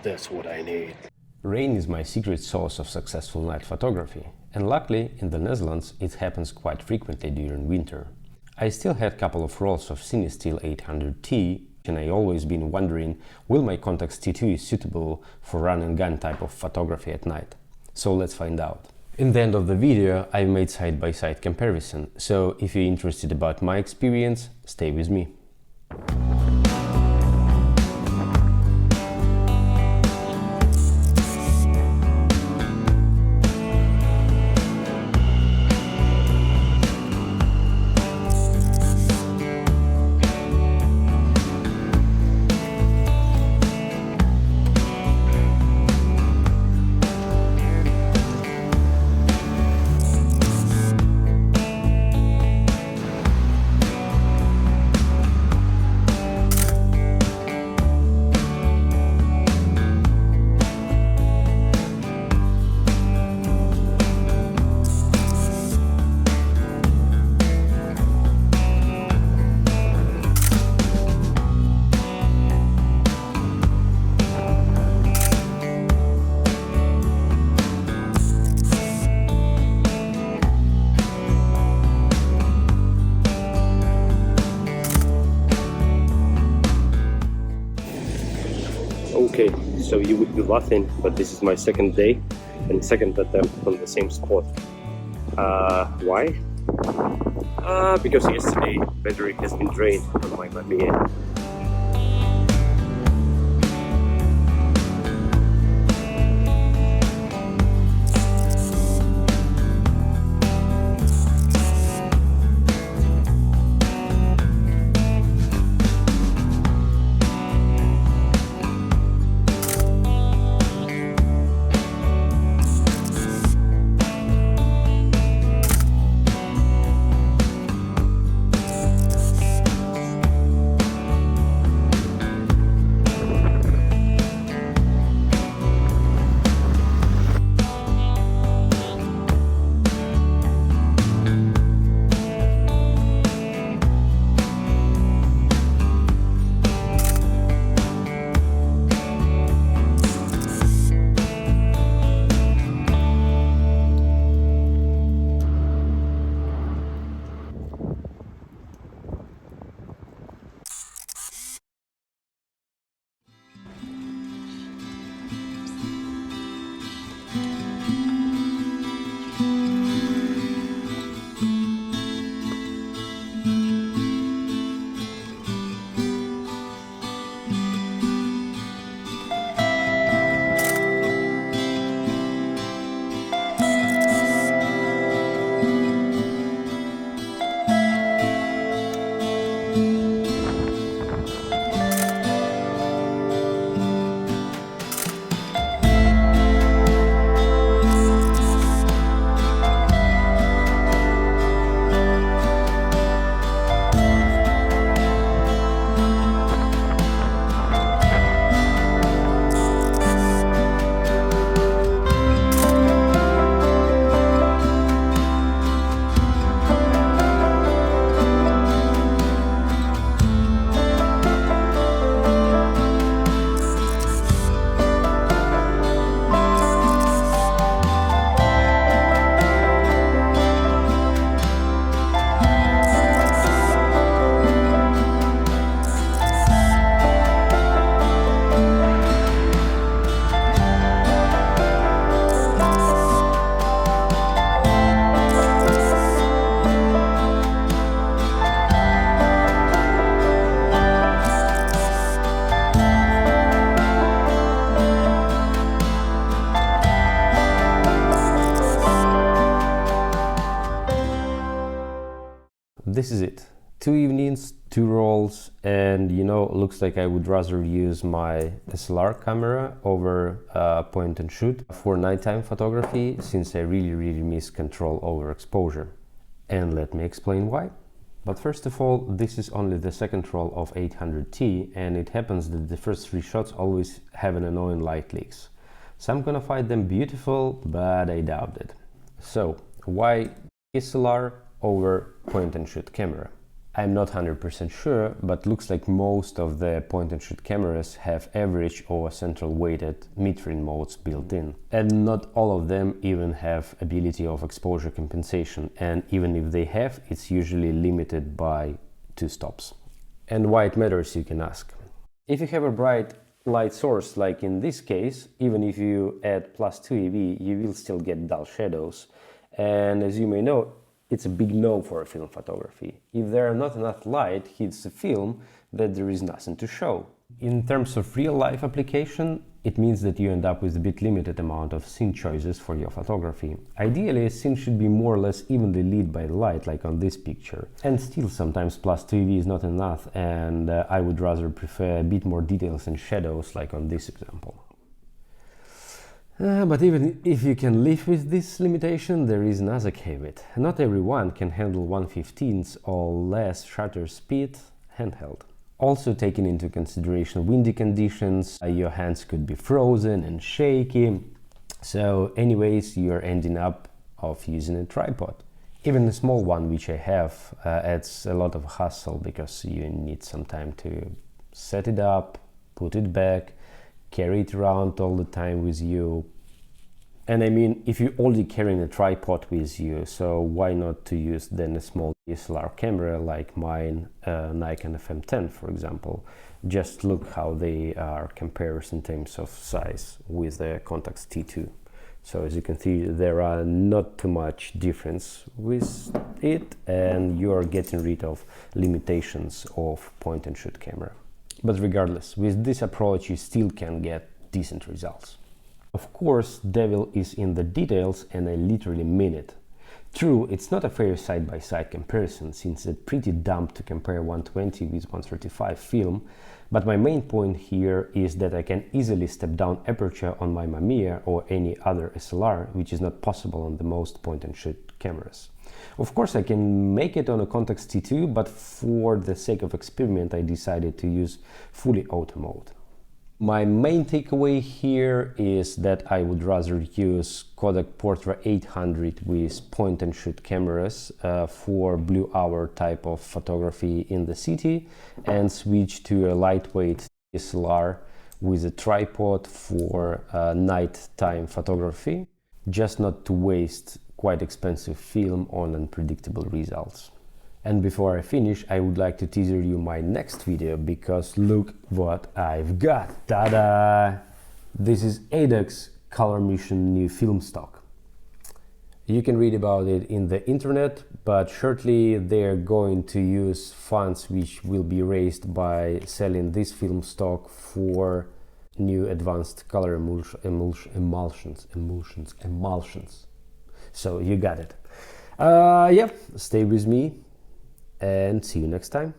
That's what I need. Rain is my secret source of successful night photography, and luckily in the Netherlands it happens quite frequently during winter. I still had a couple of rolls of CineStill 800T, and I always been wondering, will my Contax T2 is suitable for run and gun type of photography at night? So let's find out. In the end of the video I've made side-by-side comparison, so if you're interested about my experience, stay with me. Okay, so you would be laughing, but this is my second day and second attempt on the same spot. Why? Because yesterday battery has been drained on my Mamiya. This is it. 2 evenings, 2 rolls, and looks like I would rather use my SLR camera over point and shoot for nighttime photography, since I really miss control over exposure. And let me explain why. But first of all, this is only the second roll of 800T, and it happens that the first 3 shots always have an annoying light leaks. So I'm gonna find them beautiful, but I doubt it. So why SLR over point and shoot camera? I'm not 100% sure, but looks like most of the point-and-shoot cameras have average or central weighted mid-frame modes built in. And not all of them even have ability of exposure compensation, and even if they have, it's usually limited by 2 stops. And why it matters, you can ask. If you have a bright light source, like in this case, even if you add +2 EV, you will still get dull shadows. And as you may know, it's a big no for film photography. If there are not enough light hits the film, then there is nothing to show. In terms of real-life application, it means that you end up with a bit limited amount of scene choices for your photography. Ideally, a scene should be more or less evenly lit by the light, like on this picture. And still, sometimes +2 EV is not enough, and I would rather prefer a bit more details and shadows, like on this example. But even if you can live with this limitation, there is another caveat. Not everyone can handle 1/15 or less shutter speed handheld. Also taking into consideration windy conditions, your hands could be frozen and shaky. So anyways, you're ending up of using a tripod. Even a small one, which I have, adds a lot of hassle because you need some time to set it up, put it back, carry it around all the time with you. And I mean, if you're already carrying a tripod with you, so why not to use then a small DSLR camera like mine, Nikon FM10 for example. Just look how they are compared in terms of size with the Contax T2. So as you can see, there are not too much difference with it, and you are getting rid of limitations of point-and-shoot camera. But regardless, with this approach you still can get decent results. Of course, devil is in the details, and I literally mean it. True, it's not a fair side-by-side comparison, since it's pretty dumb to compare 120 with 135 film, but my main point here is that I can easily step down aperture on my Mamiya or any other SLR, which is not possible on the most point-and-shoot cameras. Of course, I can make it on a Contax T2, but for the sake of experiment I decided to use fully auto mode. My main takeaway here is that I would rather use Kodak Portra 800 with point-and-shoot cameras for blue hour type of photography in the city, and switch to a lightweight DSLR with a tripod for nighttime photography, just not to waste quite expensive film on unpredictable results. And before I finish, I would like to teaser you my next video, because look what I've got! Ta-da! This is ADOX Color Mission new film stock. You can read about it in the internet, but shortly they're going to use funds which will be raised by selling this film stock for new advanced color emulsions. So you got it. Yeah, stay with me and see you next time.